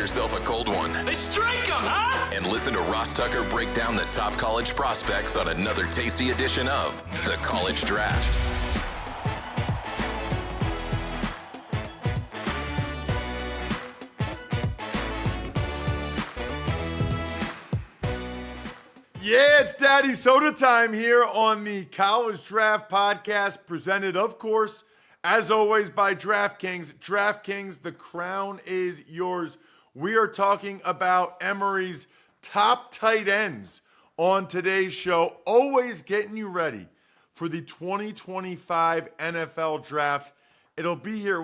yourself a cold one. They strike 'em, huh? And listen to Ross Tucker break down the top college prospects on another tasty edition of The College Draft. Yeah, it's Daddy Soda time here on the College Draft Podcast, presented, of course, as always, by DraftKings. DraftKings, the crown is yours. We are talking about Emory's top tight ends on today's show, always getting you ready for the 2025 NFL Draft. It'll be here,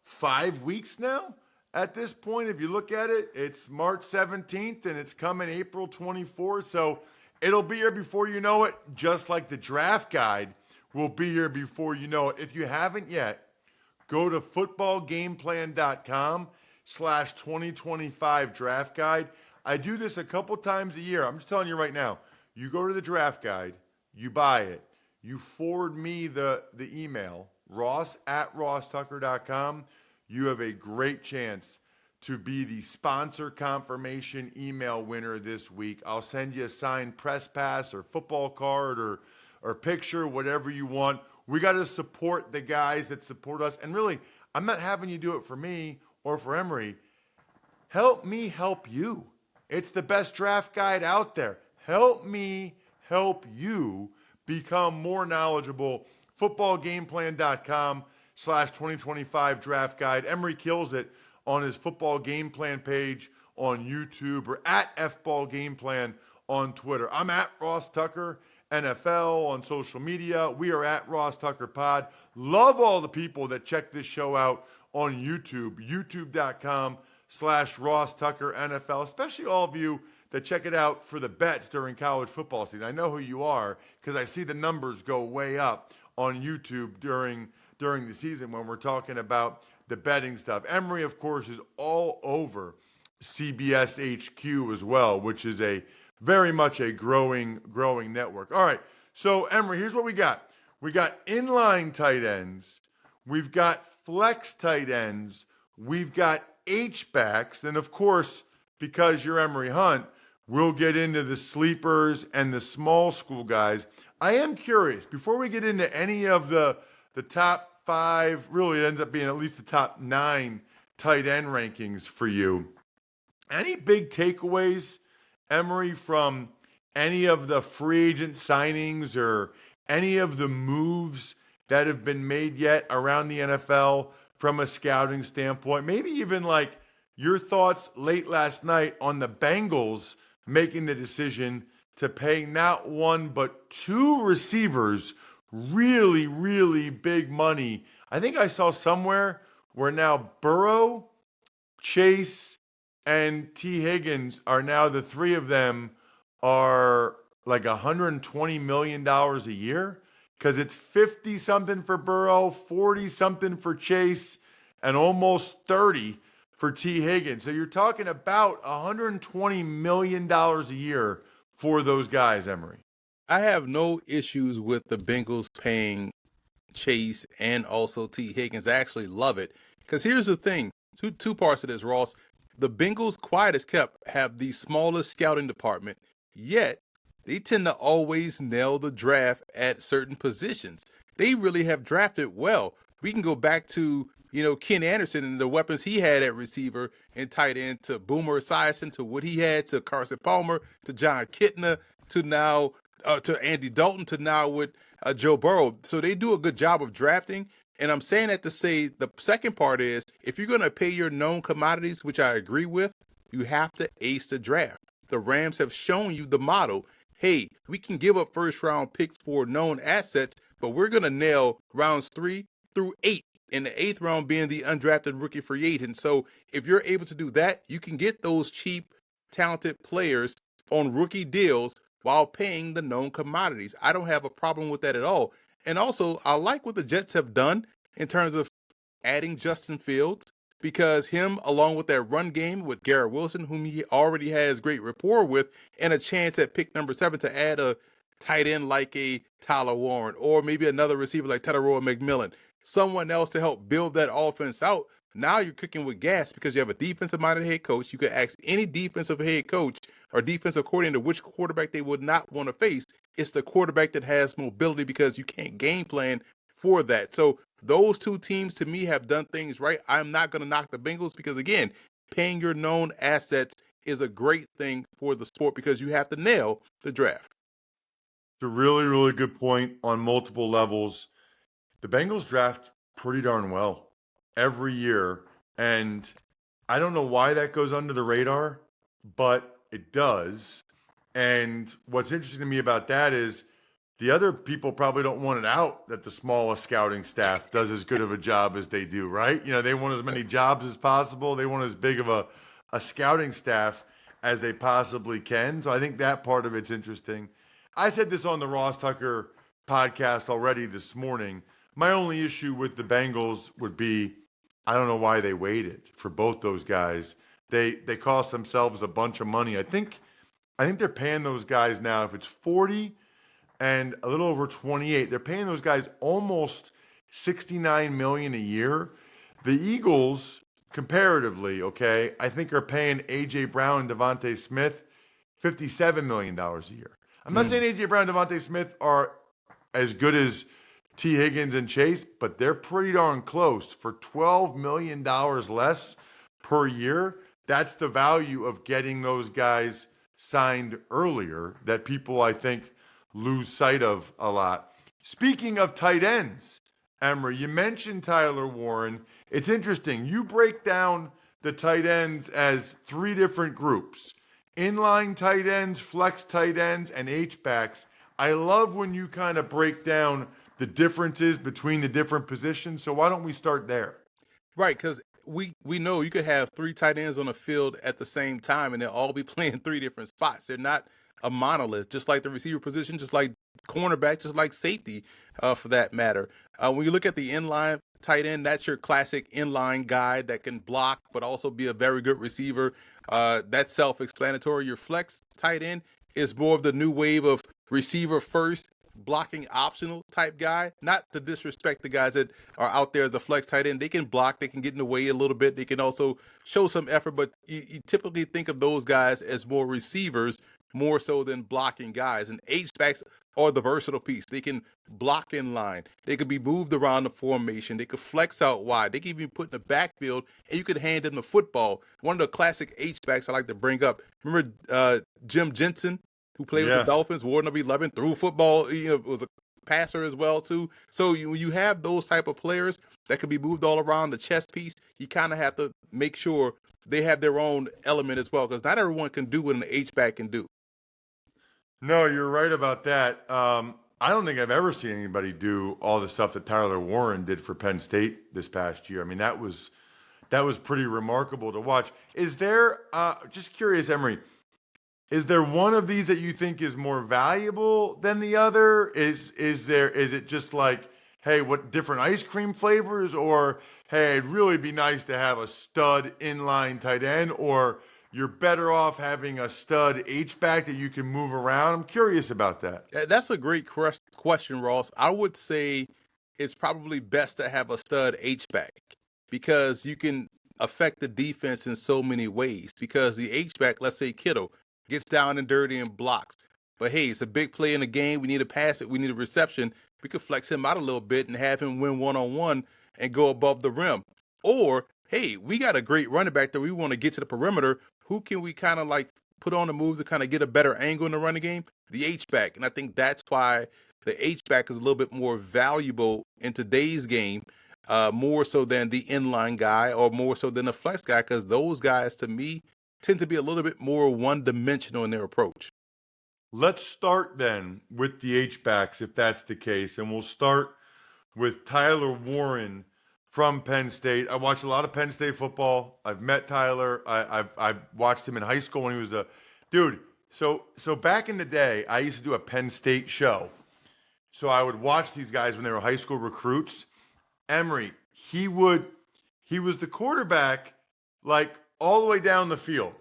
5 weeks now? At this point, if you look at it, it's March 17th and it's coming April 24th. So it'll be here before you know it, just like the draft guide will be here before you know it. If you haven't yet, go to footballgameplan.com/2025 draft guide. I do this a couple times a year. I'm just telling you right now, you go to the draft guide, you buy it, you forward me the email, ross@rosstucker.com. You have a great chance to be the sponsor confirmation email winner this week. I'll send you a signed press pass or football card or picture, whatever you want. We got to support the guys that support us. And really, I'm not having you do it for me or for Emory. Help me help you. It's the best draft guide out there. Help me help you become more knowledgeable. footballgameplan.com/2025 draft guide. Emory kills it on his football game plan page on YouTube or at FBallGamePlan on Twitter. I'm at Ross Tucker NFL on social media. We are at Ross Tucker Pod. Love all the people that check this show out on YouTube, youtube.com/Ross Tucker NFL, especially all of you that check it out for the bets during college football season. I know who you are because I see the numbers go way up on YouTube during the season when we're talking about the betting stuff. Emory, of course, is all over CBS HQ as well, which is a very much a growing network. All right, so Emory, here's what we got. We got inline tight ends. We've got flex tight ends. We've got H-backs. And, of course, because you're Emory Hunt, we'll get into the sleepers and the small school guys. I am curious, before we get into any of the top 5, really it ends up being at least the top 9 tight end rankings for you. Any big takeaways, Emory, from any of the free agent signings or any of the moves that have been made yet around the NFL from a scouting standpoint? Maybe even like your thoughts late last night on the Bengals making the decision to pay not one but 2 receivers really, really big money. I think I saw somewhere where now Burrow, Chase, and T. Higgins are now, the 3 of them are like $120 million a year, because it's 50-something for Burrow, 40-something for Chase, and almost 30 for T. Higgins. So you're talking about $120 million a year for those guys, Emory. I have no issues with the Bengals paying Chase and also T. Higgins. I actually love it, because here's the thing. Two parts of this, Ross. The Bengals, quiet as kept, have the smallest scouting department, yet they tend to always nail the draft at certain positions. They really have drafted well. We can go back to, Ken Anderson and the weapons he had at receiver and tight end, to Boomer Esiason, to what he had, to Carson Palmer, to John Kitna, to now to Andy Dalton, to now with Joe Burrow. So they do a good job of drafting. And I'm saying that to say the second part is, if you're going to pay your known commodities, which I agree with, you have to ace the draft. The Rams have shown you the model. Hey, we can give up first-round picks for known assets, but we're going to nail rounds 3 through 8, and the 8th round being the undrafted rookie free agent. So if you're able to do that, you can get those cheap, talented players on rookie deals while paying the known commodities. I don't have a problem with that at all. And also, I like what the Jets have done in terms of adding Justin Fields, because him, along with that run game with Garrett Wilson, whom he already has great rapport with, and a chance at pick number 7 to add a tight end like a Tyler Warren, or maybe another receiver like Tedoroa McMillan, someone else to help build that offense out. Now you're cooking with gas because you have a defensive-minded head coach. You could ask any defensive head coach or defensive coordinator which quarterback they would not want to face. It's the quarterback that has mobility because you can't game plan for that. So those two teams, to me, have done things right. I'm not going to knock the Bengals because, again, paying your known assets is a great thing for the sport because you have to nail the draft. It's a really, really good point on multiple levels. The Bengals draft pretty darn well every year. And I don't know why that goes under the radar, but it does. And what's interesting to me about that is the other people probably don't want it out that the smallest scouting staff does as good of a job as they do, right? You know, they want as many jobs as possible. They want as big of a scouting staff as they possibly can. So I think that part of it's interesting. I said this on the Ross Tucker podcast already this morning. My only issue with the Bengals would be I don't know why they waited for both those guys. They cost themselves a bunch of money. I think they're paying those guys now, if it's 40 and a little over 28, they're paying those guys almost $69 million a year. The Eagles, comparatively, okay, I think are paying A.J. Brown and Devontae Smith $57 million a year. I'm not saying A.J. Brown and Devontae Smith are as good as T. Higgins and Chase, but they're pretty darn close. For $12 million less per year, that's the value of getting those guys signed earlier that people, I think, lose sight of a lot. Speaking of tight ends, Emory, you mentioned Tyler Warren. It's interesting. You break down the tight ends as three different groups: inline tight ends, flex tight ends, and H-backs. I love when you kind of break down the differences between the different positions. So why don't we start there? Right, because we know you could have three tight ends on the field at the same time, and they'll all be playing three different spots. They're not a monolith, just like the receiver position, just like cornerback, just like safety, for that matter. When you look at the inline tight end, that's your classic inline guy that can block, but also be a very good receiver. That's self-explanatory. Your flex tight end is more of the new wave of receiver first, blocking optional type guy. Not to disrespect the guys that are out there as a flex tight end. They can block, they can get in the way a little bit, they can also show some effort, but you typically think of those guys as more receivers more so than blocking guys. And H-backs are the versatile piece. They can block in line, they could be moved around the formation, they could flex out wide, they can be put in the backfield, and you could hand them the football. One of the classic H-backs I like to bring up, remember Jim Jensen, who played with the Dolphins, Warden of 11, threw football, was a passer as well too. So you have those type of players that can be moved all around the chess piece. You kind of have to make sure they have their own element as well, because not everyone can do what an H-back can do. No, you're right about that. I don't think I've ever seen anybody do all the stuff that Tyler Warren did for Penn State this past year. I mean, that was pretty remarkable to watch. Is there, just curious, Emory, is there one of these that you think is more valuable than the other? Is it just like, hey, what different ice cream flavors? Or, hey, it'd really be nice to have a stud inline tight end, or you're better off having a stud H-back that you can move around? I'm curious about that. That's a great question, Ross. I would say it's probably best to have a stud H-back because you can affect the defense in so many ways. Because the H-back, let's say Kittle, gets down and dirty and blocks. But hey, it's a big play in the game. We need to pass it. We need a reception. We could flex him out a little bit and have him win one-on-one and go above the rim. Or, hey, we got a great running back that we want to get to the perimeter. Who can we kind of like put on the moves to kind of get a better angle in the running game? The H-back. And I think that's why the H-back is a little bit more valuable in today's game, more so than the inline guy or more so than the flex guy, because those guys, to me, tend to be a little bit more one-dimensional in their approach. Let's start then with the H-backs, if that's the case. And we'll start with Tyler Warren from Penn State. I watched a lot of Penn State football. I've met Tyler. I watched him in high school when he was a dude. So back in the day, I used to do a Penn State show. So I would watch these guys when they were high school recruits. Emory, he was the quarterback, like all the way down the field.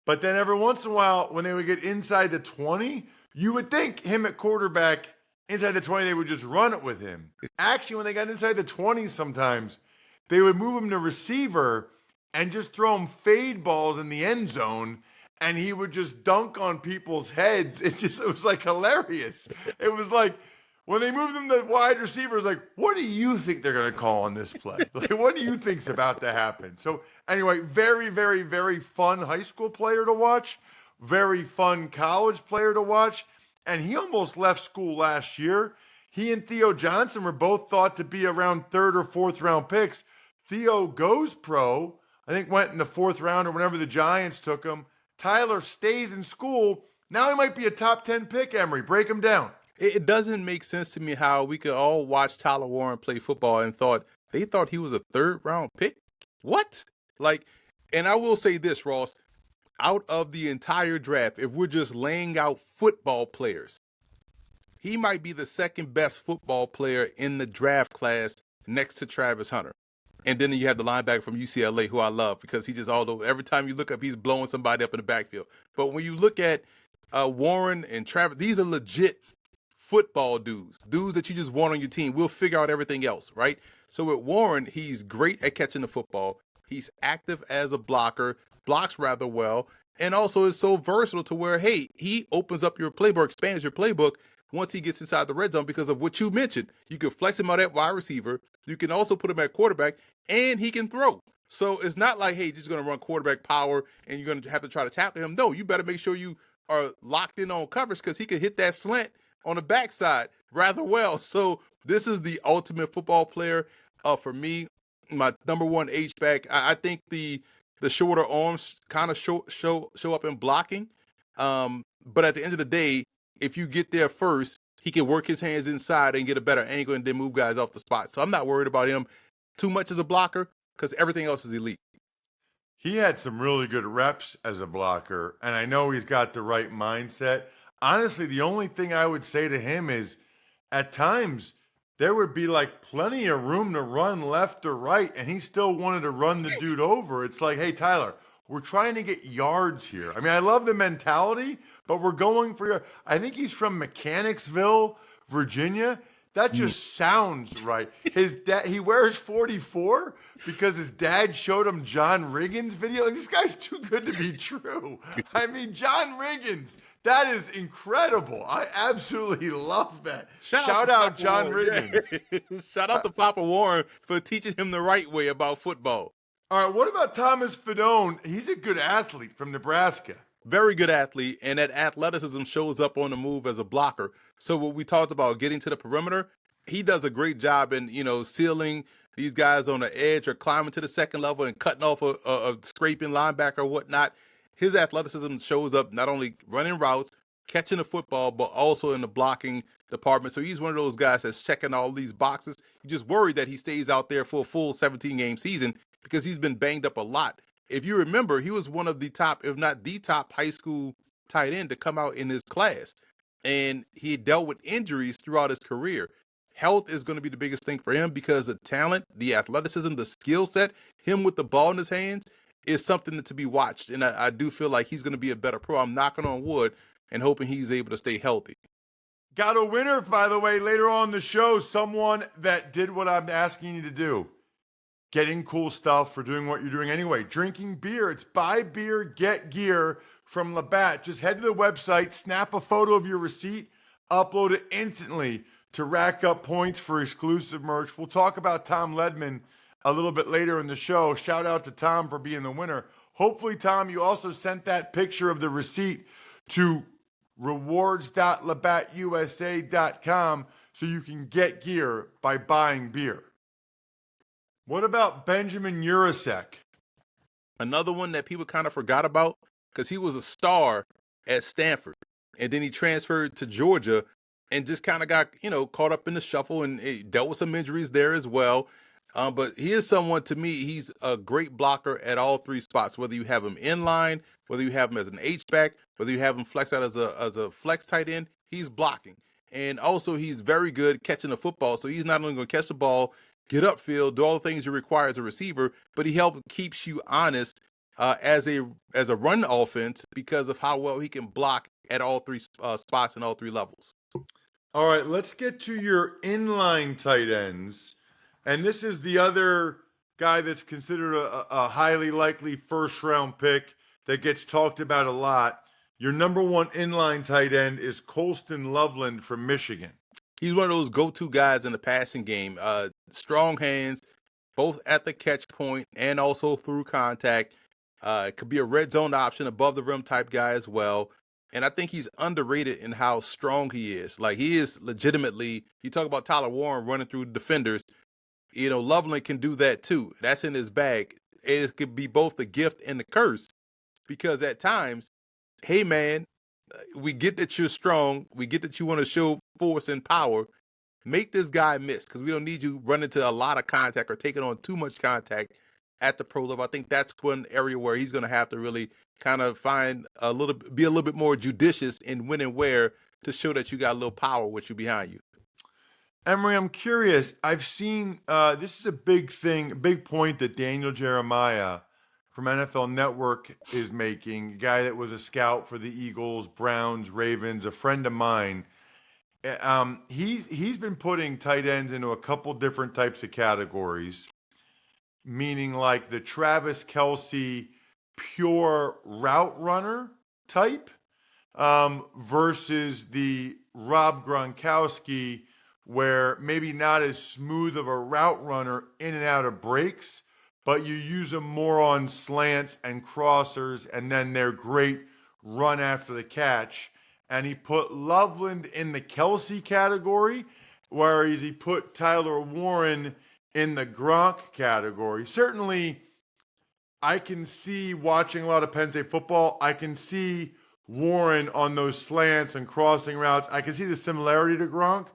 But then every once in a while, when they would get inside the 20, you would think him at quarterback, inside the 20, they would just run it with him. Actually, when they got inside the 20s sometimes, they would move him to receiver and just throw him fade balls in the end zone, and he would just dunk on people's heads. It was like hilarious. It was like when they moved him to wide receiver, it's like, what do you think they're going to call on this play? Like, what do you think's about to happen? So anyway, very, very, very fun high school player to watch. Very fun college player to watch. And he almost left school last year. He and Theo Johnson were both thought to be around 3rd or 4th round picks. Theo goes pro, I think went in the 4th round or whenever the Giants took him. Tyler stays in school. Now he might be a top 10 pick, Emory. Break him down. It doesn't make sense to me how we could all watch Tyler Warren play football and they thought he was a 3rd round pick. What? Like, and I will say this, Ross, out of the entire draft, if we're just laying out football players, he might be the 2nd best football player in the draft class next to Travis Hunter. And then you have the linebacker from UCLA, who I love because he just every time you look up, he's blowing somebody up in the backfield. But when you look at Warren and Travis, these are legit football dudes that you just want on your team. We'll figure out everything else, right? So with Warren, he's great at catching the football. He's active as a blocker, blocks rather well, and also is so versatile to where, hey, he opens up your playbook, expands your playbook once he gets inside the red zone because of what you mentioned. You can flex him out at wide receiver. You can also put him at quarterback, and he can throw. So it's not like, hey, you're just going to run quarterback power and you're going to have to try to tackle him. No, you better make sure you are locked in on coverage because he can hit that slant on the backside rather well. So this is the ultimate football player for me. My number 1 H-back. I think the shorter arms kind of show up in blocking. But at the end of the day, if you get there first, he can work his hands inside and get a better angle and then move guys off the spot. So I'm not worried about him too much as a blocker because everything else is elite. He had some really good reps as a blocker, and I know he's got the right mindset. Honestly, the only thing I would say to him is at times there would be like plenty of room to run left or right, and he still wanted to run the dude over. It's like, hey, Tyler, we're trying to get yards here. I mean, I love the mentality, but we're going for I think he's from Mechanicsville, Virginia. That just sounds right. His dad, he wears 44 because his dad showed him John Riggins video. Like, this guy's too good to be true. I mean, John Riggins, that is incredible. I absolutely love that. Shout out John Riggins. Yeah. Shout out to Papa Warren for teaching him the right way about football. All right, what about Thomas Fidone? He's a good athlete from Nebraska. Very good athlete, and that athleticism shows up on the move as a blocker. So what we talked about getting to the perimeter, he does a great job in, sealing these guys on the edge or climbing to the second level and cutting off a scraping linebacker or whatnot. His athleticism shows up not only running routes, catching the football, but also in the blocking department. So he's one of those guys that's checking all these boxes. You just worry that he stays out there for a full 17-game season because he's been banged up a lot. If you remember, he was one of the top, if not the top, high school tight end to come out in his class. And he dealt with injuries throughout his career. Health is going to be the biggest thing for him because the talent, the athleticism, the skill set, him with the ball in his hands is something to be watched. And I do feel like he's going to be a better pro. I'm knocking on wood and hoping he's able to stay healthy. Got a winner, by the way, later on the show. Someone that did what I'm asking you to do. Getting cool stuff for doing what you're doing anyway. Drinking beer. It's buy beer, get gear from Labatt. Just head to the website, snap a photo of your receipt, upload it instantly to rack up points for exclusive merch. We'll talk about Tom Ledman a little bit later in the show. Shout out to Tom for being the winner. Hopefully, Tom, you also sent that picture of the receipt to rewards.labattusa.com so you can get gear by buying beer. What about Benjamin Yurosek? Another one that people kind of forgot about because he was a star at Stanford. And then he transferred to Georgia and just kind of got, caught up in the shuffle and dealt with some injuries there as well. But he is someone, to me, he's a great blocker at all 3 spots, whether you have him in line, whether you have him as an H-back, whether you have him flex out as a flex tight end, he's blocking. And also he's very good catching the football. So he's not only going to catch the ball, get upfield, do all the things you require as a receiver, but he keeps you honest as a run offense because of how well he can block at all 3 spots and all 3 levels. All right, let's get to your inline tight ends. And this is the other guy that's considered a highly likely first-round pick that gets talked about a lot. Your number one inline tight end is Colston Loveland from Michigan. He's one of those go-to guys in the passing game. Strong hands, both at the catch point and also through contact. It could be a red zone option, above the rim type guy as well. And I think he's underrated in how strong he is. Like, he is legitimately, you talk about Tyler Warren running through defenders. Loveland can do that too. That's in his bag. It could be both the gift and the curse, because at times, hey man, we get that you're strong. We get that you want to show force and power. Make this guy miss, because we don't need you running to a lot of contact or taking on too much contact at the pro level. I think that's one area where he's going to have to really kind of be a little bit more judicious in when and where to show that you got a little power with you behind you. Emory, I'm curious. I've seen this is a big thing, a big point that Daniel Jeremiah from NFL Network is making, a guy that was a scout for the Eagles, Browns, Ravens, a friend of mine. He's been putting tight ends into a couple different types of categories, meaning like the Travis Kelce pure route runner type versus the Rob Gronkowski, where maybe not as smooth of a route runner in and out of breaks, but you use them more on slants and crossers, and then they're great run after the catch. And he put Loveland in the Kelce category, whereas he put Tyler Warren in the Gronk category. Certainly, I can see, watching a lot of Penn State football, I can see Warren on those slants and crossing routes. I can see the similarity to Gronk.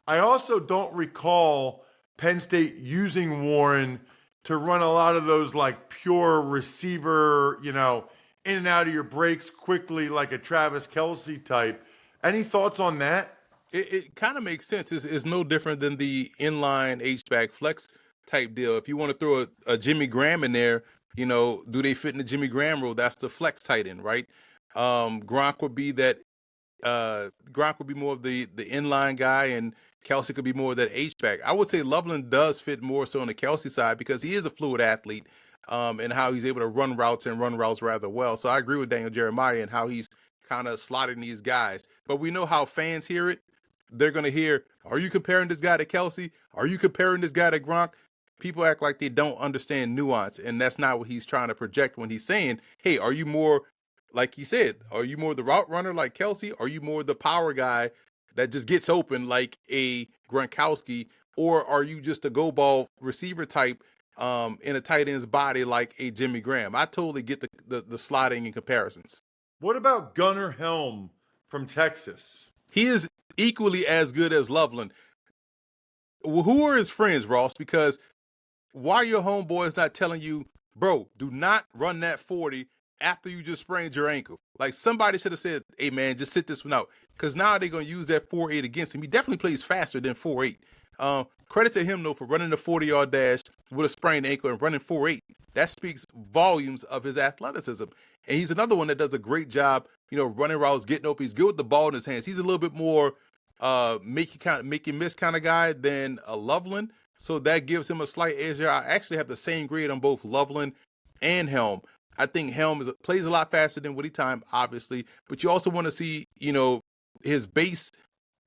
I also don't recall Penn State using Warren to run a lot of those like pure receiver, in and out of your breaks quickly, like a Travis Kelce type. Any thoughts on that? It kind of makes sense. It's no different than the inline H-back flex type deal. If you want to throw a Jimmy Graham in there, do they fit in the Jimmy Graham role? That's the flex tight end, right? Gronk would be that. Gronk would be more of the inline guy, and Kelce could be more of that H-back. I would say Loveland does fit more so on the Kelce side, because he is a fluid athlete, and how he's able to run routes rather well. So I agree with Daniel Jeremiah and how he's kind of slotting these guys. But we know how fans hear it. They're going to hear, are you comparing this guy to Kelce? Are you comparing this guy to Gronk? People act like they don't understand nuance, and that's not what he's trying to project when he's saying, hey, are you more, like he said, are you more the route runner like Kelce? Are you more the power guy that just gets open like a Gronkowski? Or are you just a go ball receiver type in a tight end's body like a Jimmy Graham? I totally get the slotting and comparisons. What about Gunnar Helm from Texas? He is equally as good as Loveland. Who are his friends, Ross? Because why your homeboy is not telling you, bro, do not run that 40 after you just sprained your ankle? Like, somebody should have said, hey man, just sit this one out. Because now they're going to use that 4.8 against him. He definitely plays faster than 4.8. Credit to him, though, for running the 40-yard dash with a sprained ankle and running 4.8. That speaks volumes of his athleticism. And he's another one that does a great job, running routes, getting open. He's good with the ball in his hands. He's a little bit more make you miss kind of guy than a Loveland. So that gives him a slight edge there. I actually have the same grade on both Loveland and Helm. I think Helm plays a lot faster than Woody Time, obviously, but you also want to see, his base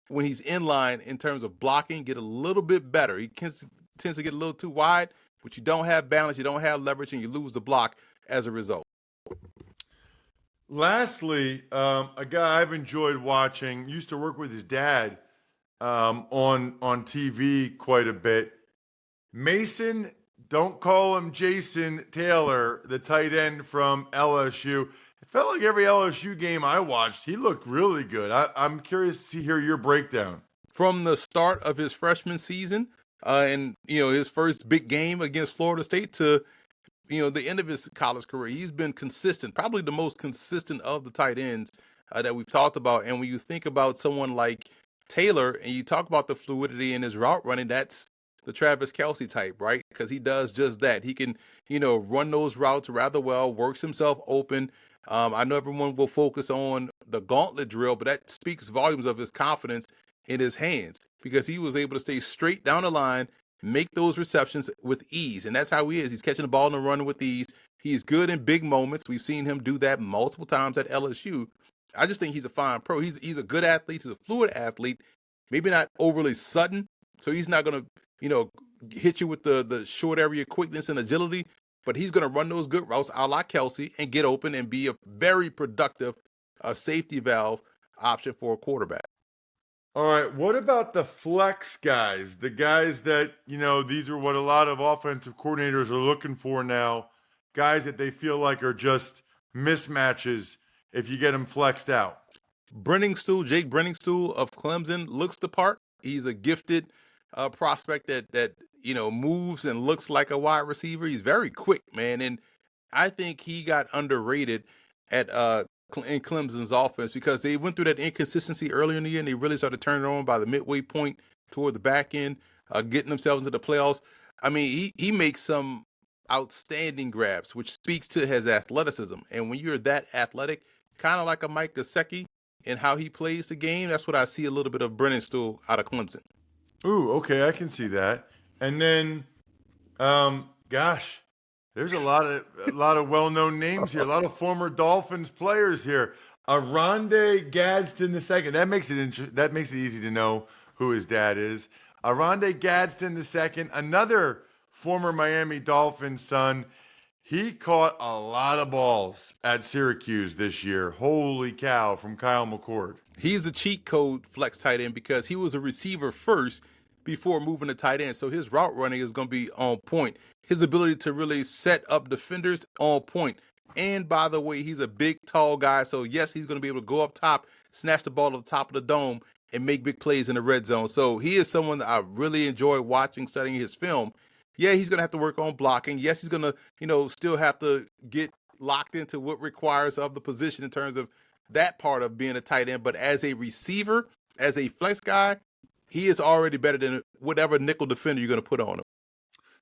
when he's in line in terms of blocking get a little bit better. He tends to get a little too wide, but you don't have balance, you don't have leverage, and you lose the block as a result. Lastly, a guy I've enjoyed watching, used to work with his dad on TV quite a bit. Mason, don't call him Jason Taylor, the tight end from LSU. It felt like every LSU game I watched, he looked really good. I'm curious to hear your breakdown. From the start of his freshman season and, his first big game against Florida State to, the end of his college career, he's been consistent, probably the most consistent of the tight ends that we've talked about. And when you think about someone like Taylor and you talk about the fluidity in his route running, that's the Travis Kelce type, right? Because he does just that. He can, run those routes rather well, works himself open. I know everyone will focus on the gauntlet drill, but that speaks volumes of his confidence in his hands, because he was able to stay straight down the line make those receptions with ease. And that's how he is. He's catching the ball and running with ease. He's good in big moments. We've seen him do that multiple times at LSU. I just think he's a fine pro. He's a good athlete. He's a fluid athlete. Maybe not overly sudden. So he's not going to, hit you with the short area quickness and agility. But he's going to run those good routes a la Kelsey and get open and be a very productive safety valve option for a quarterback. All right, what about the flex guys? The guys that, these are what a lot of offensive coordinators are looking for now. Guys that they feel like are just mismatches if you get them flexed out. Jake Briningstool of Clemson looks the part. He's a gifted prospect that moves and looks like a wide receiver. He's very quick, man, and I think he got underrated at in Clemson's offense because they went through that inconsistency earlier in the year, and they really started turning it on by the midway point toward the back end, getting themselves into the playoffs. I mean, he makes some outstanding grabs, which speaks to his athleticism. And when you're that athletic, kind of like a Mike Gesicki in how he plays the game, that's what I see a little bit of Briningstool out of Clemson. Ooh, okay, I can see that. And then, there's a lot of well-known names here, a lot of former Dolphins players here. Oronde Gadsden II. That makes it easy to know who his dad is. Oronde Gadsden II, another former Miami Dolphins son. He caught a lot of balls at Syracuse this year. Holy cow, from Kyle McCord. He's the cheat code flex tight end because he was a receiver first before moving to tight end. So his route running is going to be on point. His ability to really set up defenders on point. And by the way, he's a big, tall guy. So yes, he's going to be able to go up top, snatch the ball at the top of the dome, and make big plays in the red zone. So he is someone that I really enjoy watching, studying his film. Yeah, he's going to have to work on blocking. Yes, he's going to, still have to get locked into what requires of the position in terms of that part of being a tight end. But as a receiver, as a flex guy, he is already better than whatever nickel defender you're going to put on him.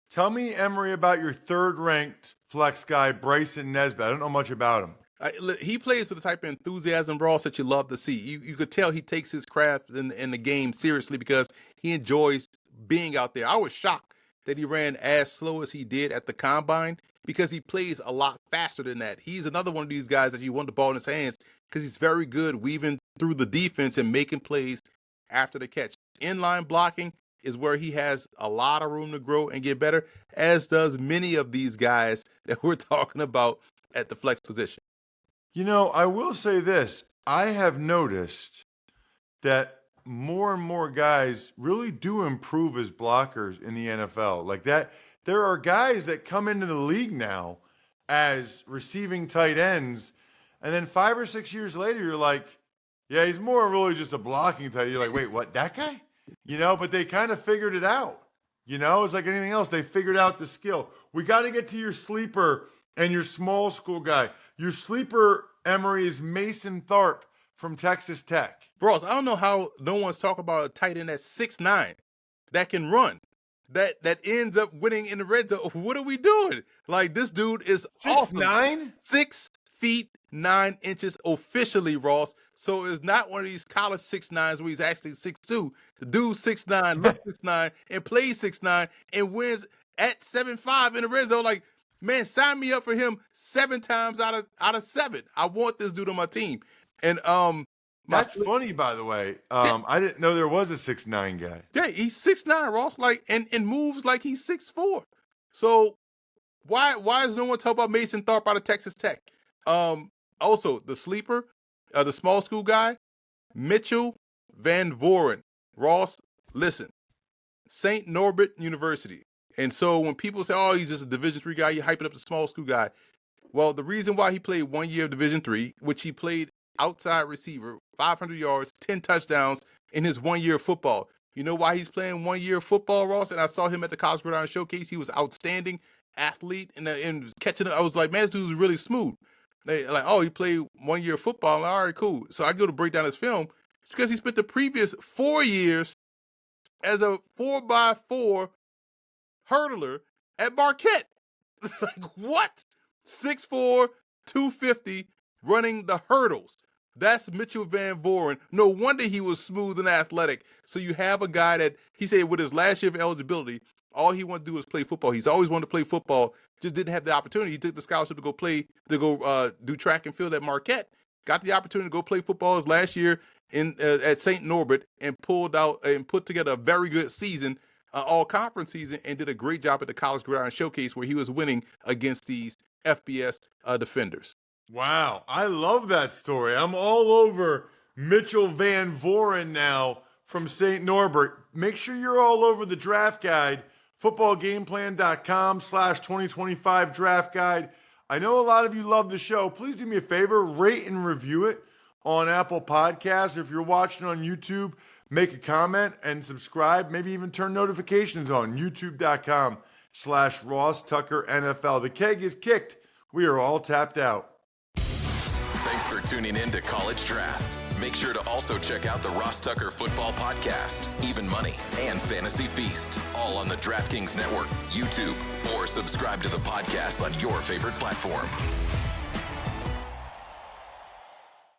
Tell me, Emory, about your third-ranked flex guy, Bryson Nesbit. I don't know much about him. He plays with the type of enthusiasm, Ross, that you love to see. You could tell he takes his craft in the game seriously because he enjoys being out there. I was shocked that he ran as slow as he did at the combine because he plays a lot faster than that. He's another one of these guys that you want the ball in his hands because he's very good weaving through the defense and making plays after the catch. Inline blocking is where he has a lot of room to grow and get better, as does many of these guys that we're talking about at the flex position. I will say this. I have noticed that more and more guys really do improve as blockers in the NFL. Like that, there are guys that come into the league now as receiving tight ends, and then 5 or 6 years later, you're like, yeah, he's more really just a blocking tight end. You're like, wait, what, that guy? But they kind of figured it out. It's like anything else. They figured out the skill. We got to get to your sleeper and your small school guy. Your sleeper, Emory, is Mason Tharp from Texas Tech. Bros, I don't know how no one's talking about a tight end that's 6'9", that can run, that ends up winning in the red zone. What are we doing? Like, this dude is 6'9"? 6 feet 9 inches officially, Ross. So it's not one of these college 6'9s where he's actually 6'2". The dude 6'9", looks 6'9", and plays 6'9", and wins at 7'5" in the red zone. Like, man, sign me up for him 7 times out of 7. I want this dude on my team. And that's funny, by the way. I didn't know there was a 6'9" guy. Yeah, he's 6'9", Ross, like, and moves like he's 6'4". So why is no one talking about Mason Tharp out of Texas Tech? Also, the sleeper, the small school guy, Mitchell VanVooren. Ross, listen, St. Norbert University. And so when people say, oh, he's just a Division III guy, you're hyping up the small school guy. Well, the reason why he played 1 year of Division III, which he played outside receiver, 500 yards, 10 touchdowns in his 1 year of football. You know why he's playing 1 year of football, Ross? And I saw him at the College Gridiron Showcase. He was outstanding athlete and catching it. I was like, man, this dude's really smooth. They like, oh, he played 1 year of football. I'm like, all right, cool. So I go to break down his film. It's because he spent the previous 4 years as a 4x4 hurdler at Marquette. It's like, what? 6'4", 250, running the hurdles. That's Mitchell VanVooren. No wonder he was smooth and athletic. So you have a guy that, he said with his last year of eligibility, All he wanted to do was play football. He's always wanted to play football, just didn't have the opportunity. He took the scholarship to go do track and field at Marquette. Got the opportunity to go play football his last year at St. Norbert and pulled out and put together a very good season, all-conference season, and did a great job at the College Gridiron Showcase where he was winning against these FBS defenders. Wow, I love that story. I'm all over Mitchell VanVooren now from St. Norbert. Make sure you're all over the draft guide, footballgameplan.com/2025 draft guide. I know a lot of you love the show. Please do me a favor, rate and review it on Apple Podcasts. If you're watching on YouTube, make a comment and subscribe. Maybe even turn notifications on youtube.com/Ross Tucker NFL. The keg is kicked. We are all tapped out. Thanks for tuning in to College Draft. Make sure to also check out the Ross Tucker Football Podcast, Even Money, and Fantasy Feast, all on the DraftKings Network, YouTube, or subscribe to the podcast on your favorite platform.